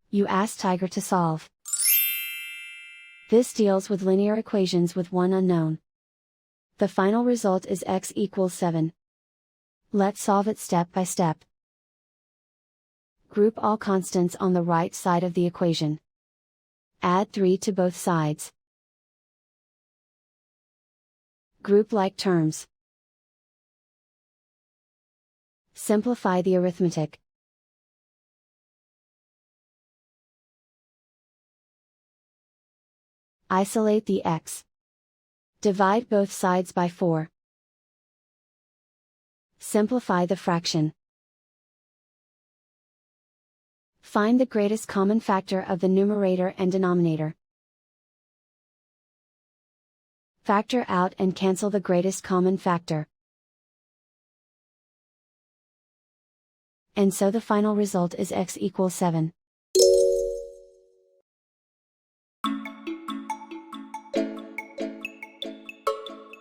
You ask Tiger to solve. This deals with linear equations with one unknown. The final result is x equals 7. Let's solve it step by step. Group all constants on the right side of the equation. Add 3 to both sides. Group like terms. Simplify the arithmetic. Isolate the x. Divide both sides by 4. Simplify the fraction. Find the greatest common factor of the numerator and denominator. Factor out and cancel the greatest common factor. And so the final result is x equals 7.